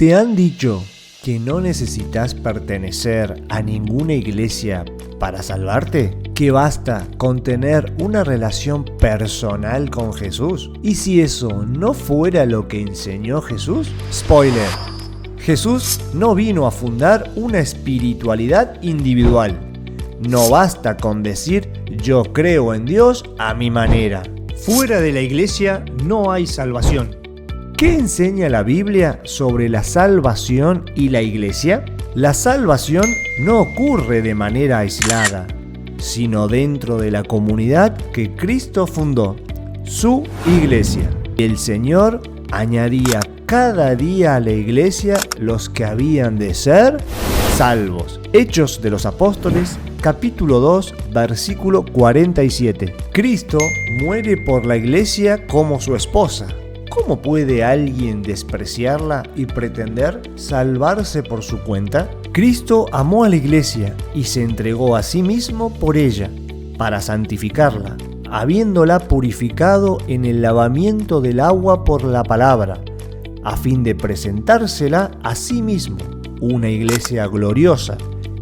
¿Te han dicho que no necesitas pertenecer a ninguna iglesia para salvarte? ¿Que basta con tener una relación personal con Jesús? ¿Y si eso no fuera lo que enseñó Jesús? Spoiler: Jesús no vino a fundar una espiritualidad individual. No basta con decir yo creo en Dios a mi manera. Fuera de la iglesia no hay salvación. ¿Qué enseña la Biblia sobre la salvación y la iglesia? La salvación no ocurre de manera aislada, sino dentro de la comunidad que Cristo fundó, su iglesia. El Señor añadía cada día a la iglesia los que habían de ser salvos. Hechos de los Apóstoles, capítulo 2, versículo 47. Cristo muere por la iglesia como su esposa. ¿Cómo puede alguien despreciarla y pretender salvarse por su cuenta? Cristo amó a la iglesia y se entregó a sí mismo por ella, para santificarla, habiéndola purificado en el lavamiento del agua por la palabra, a fin de presentársela a sí mismo, una iglesia gloriosa,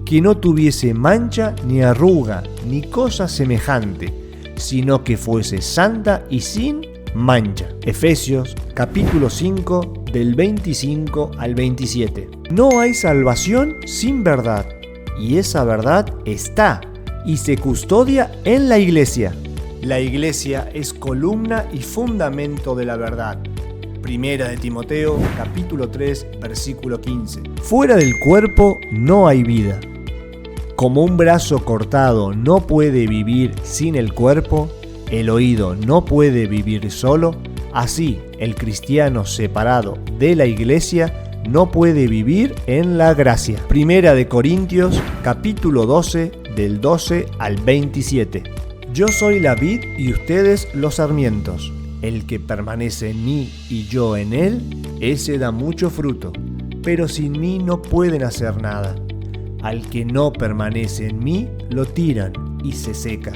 que no tuviese mancha ni arruga ni cosa semejante, sino que fuese santa y sin mancha. Efesios capítulo 5 del 25 al 27. No hay salvación sin verdad, y esa verdad está y se custodia en la iglesia. La iglesia es columna y fundamento de la verdad. Primera de Timoteo capítulo 3 versículo 15. Fuera del cuerpo no hay vida. Como un brazo cortado no puede vivir sin el cuerpo, el oído no puede vivir solo, así el cristiano separado de la iglesia no puede vivir en la gracia. Primera de Corintios, capítulo 12, del 12 al 27. Yo soy la vid y ustedes los sarmientos. El que permanece en mí y yo en él, ese da mucho fruto, pero sin mí no pueden hacer nada. Al que no permanece en mí, lo tiran y se seca,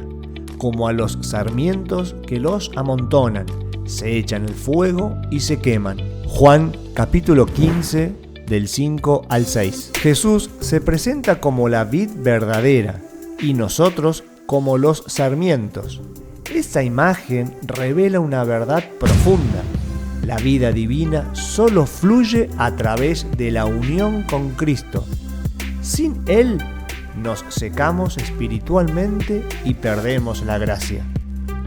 como a los sarmientos que los amontonan, se echan el fuego y se queman. Juan capítulo 15 del 5 al 6. Jesús se presenta como la vid verdadera y nosotros como los sarmientos. Esta imagen revela una verdad profunda. La vida divina solo fluye a través de la unión con Cristo. Sin Él, nos secamos espiritualmente y perdemos la gracia.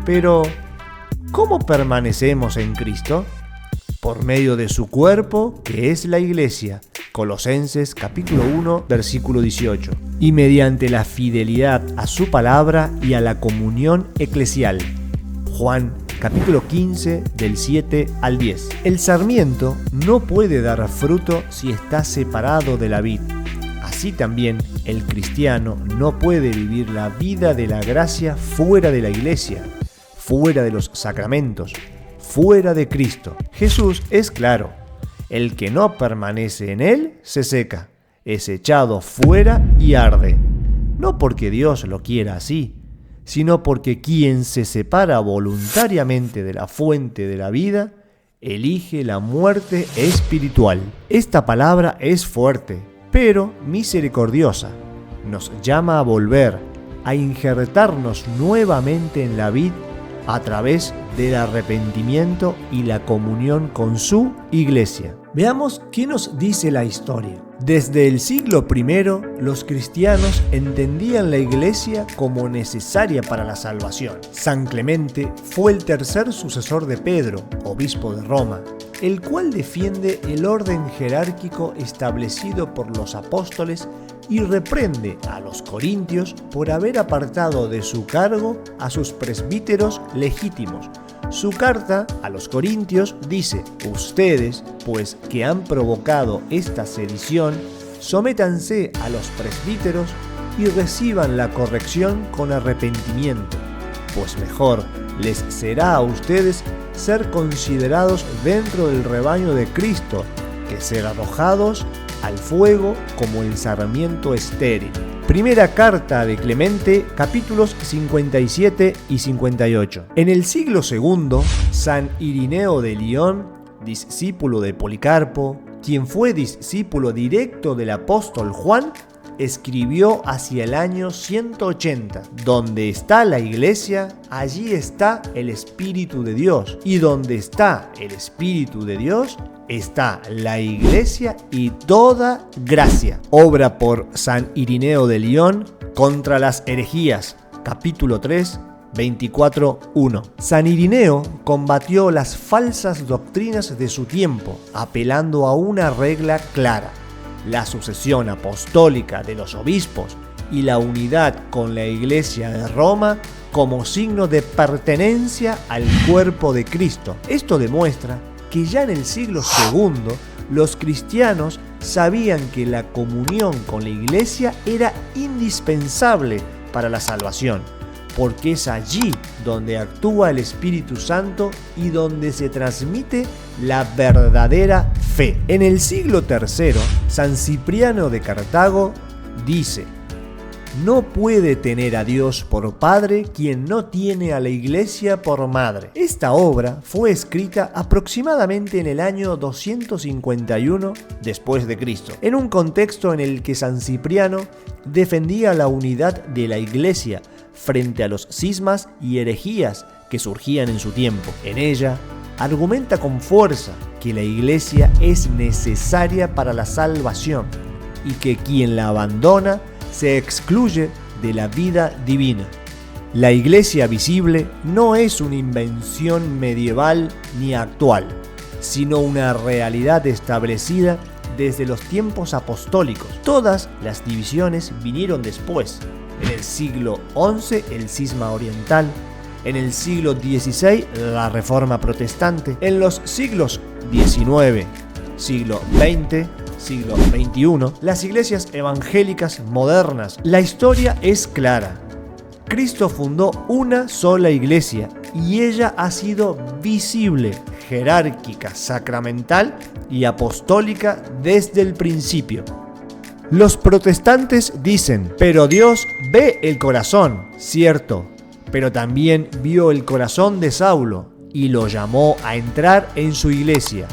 Pero, ¿cómo permanecemos en Cristo? Por medio de su cuerpo, que es la iglesia. Colosenses capítulo 1, versículo 18. Y mediante la fidelidad a su palabra y a la comunión eclesial. Juan capítulo 15, del 7 al 10. El sarmiento no puede dar fruto si está separado de la vid. Así también, el cristiano no puede vivir la vida de la gracia fuera de la iglesia, fuera de los sacramentos, fuera de Cristo. Jesús es claro: el que no permanece en él se seca, es echado fuera y arde. No porque Dios lo quiera así, sino porque quien se separa voluntariamente de la fuente de la vida, elige la muerte espiritual. Esta palabra es fuerte, pero misericordiosa. Nos llama a volver, a injertarnos nuevamente en la vid a través del arrepentimiento y la comunión con su iglesia. Veamos qué nos dice la historia. Desde el siglo I, los cristianos entendían la iglesia como necesaria para la salvación. San Clemente fue el tercer sucesor de Pedro, obispo de Roma, el cual defiende el orden jerárquico establecido por los apóstoles y reprende a los corintios por haber apartado de su cargo a sus presbíteros legítimos. Su carta a los corintios dice: ustedes, pues que han provocado esta sedición, sométanse a los presbíteros y reciban la corrección con arrepentimiento, pues mejor les será a ustedes ser considerados dentro del rebaño de Cristo que ser arrojados al fuego como el sarmiento estéril. Primera carta de Clemente, capítulos 57 y 58. En el siglo II, San Irineo de Lyon, discípulo de Policarpo, quien fue discípulo directo del apóstol Juan, escribió hacia el año 180, donde está la iglesia, allí está el Espíritu de Dios, y donde está el Espíritu de Dios, está la iglesia y toda gracia. Obra por San Irineo de Lyon contra las herejías, capítulo 3, 24:1. San Irineo combatió las falsas doctrinas de su tiempo, apelando a una regla clara: la sucesión apostólica de los obispos y la unidad con la Iglesia de Roma como signo de pertenencia al cuerpo de Cristo. Esto demuestra que ya en el siglo II los cristianos sabían que la comunión con la Iglesia era indispensable para la salvación, porque es allí donde actúa el Espíritu Santo y donde se transmite la verdadera fe. En el siglo III, San Cipriano de Cartago dice: no puede tener a Dios por Padre quien no tiene a la Iglesia por Madre. Esta obra fue escrita aproximadamente en el año 251 después de Cristo, en un contexto en el que San Cipriano defendía la unidad de la Iglesia frente a los cismas y herejías que surgían en su tiempo. En ella, argumenta con fuerza que la Iglesia es necesaria para la salvación y que quien la abandona se excluye de la vida divina. La Iglesia visible no es una invención medieval ni actual, sino una realidad establecida desde los tiempos apostólicos. Todas las divisiones vinieron después. En el siglo XI, el cisma oriental. En el siglo XVI, la Reforma protestante. En los siglos XIX, siglo XX, siglo XXI, las iglesias evangélicas modernas. La historia es clara. Cristo fundó una sola iglesia y ella ha sido visible, jerárquica, sacramental y apostólica desde el principio. Los protestantes dicen: pero Dios ve el corazón, cierto, pero también vio el corazón de Saulo y lo llamó a entrar en su iglesia.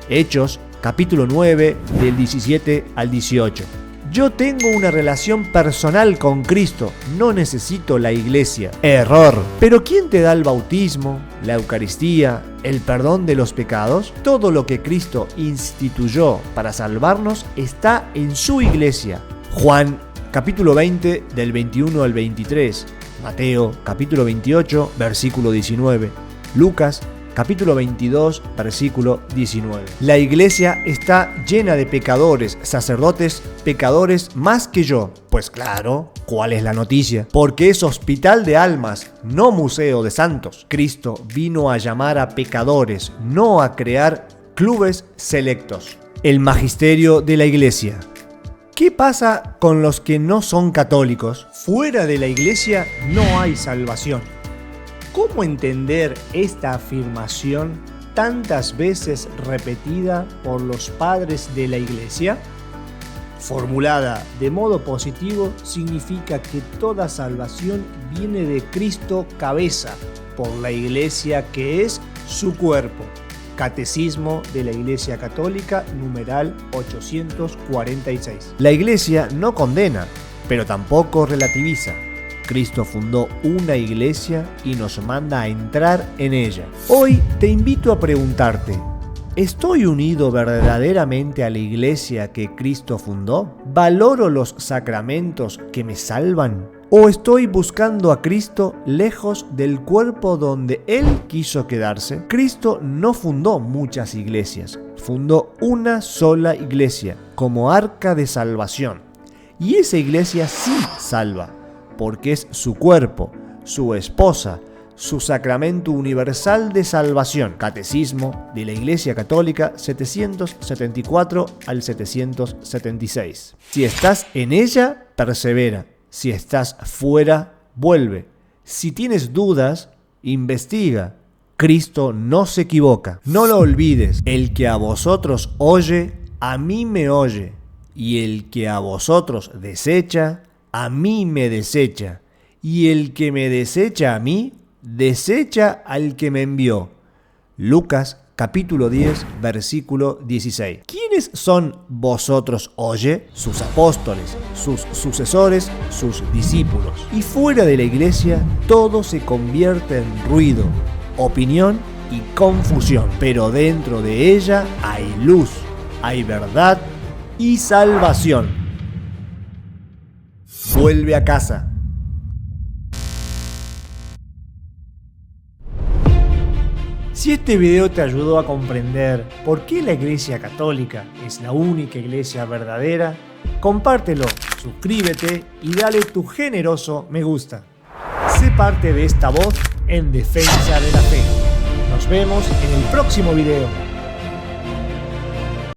Hechos capítulo 9, del 17 al 18. Yo tengo una relación personal con Cristo, no necesito la iglesia. Error. ¿Pero quién te da el bautismo, la Eucaristía, el perdón de los pecados? Todo lo que Cristo instituyó para salvarnos está en su iglesia. Juan capítulo 20, del 21 al 23. Mateo capítulo 28, versículo 19. Lucas capítulo 22, versículo 19. La iglesia está llena de pecadores, sacerdotes pecadores más que yo. Pues claro, ¿cuál es la noticia? Porque es hospital de almas, no museo de santos. Cristo vino a llamar a pecadores, no a crear clubes selectos. El magisterio de la iglesia. ¿Qué pasa con los que no son católicos? Fuera de la iglesia no hay salvación. ¿Cómo entender esta afirmación tantas veces repetida por los padres de la Iglesia? Formulada de modo positivo, significa que toda salvación viene de Cristo cabeza, por la Iglesia que es su cuerpo. Catecismo de la Iglesia Católica, numeral 846. La Iglesia no condena, pero tampoco relativiza. Cristo fundó una iglesia y nos manda a entrar en ella. Hoy te invito a preguntarte: ¿estoy unido verdaderamente a la iglesia que Cristo fundó? ¿Valoro los sacramentos que me salvan? ¿O estoy buscando a Cristo lejos del cuerpo donde Él quiso quedarse? Cristo no fundó muchas iglesias, fundó una sola iglesia como arca de salvación. Y esa iglesia sí salva, porque es su cuerpo, su esposa, su sacramento universal de salvación. Catecismo de la Iglesia Católica 774 al 776. Si estás en ella, persevera. Si estás fuera, vuelve. Si tienes dudas, investiga. Cristo no se equivoca. No lo olvides. El que a vosotros oye, a mí me oye. Y el que a vosotros desecha, a mí me desecha, y el que me desecha a mí, desecha al que me envió. Lucas capítulo 10, versículo 16. ¿Quiénes son vosotros, oye? Sus apóstoles, sus sucesores, sus discípulos. Y fuera de la iglesia, todo se convierte en ruido, opinión y confusión. Pero dentro de ella hay luz, hay verdad y salvación. Vuelve a casa. Si este video te ayudó a comprender por qué la Iglesia Católica es la única iglesia verdadera, compártelo, suscríbete y dale tu generoso me gusta. Sé parte de esta voz en defensa de la fe. Nos vemos en el próximo video.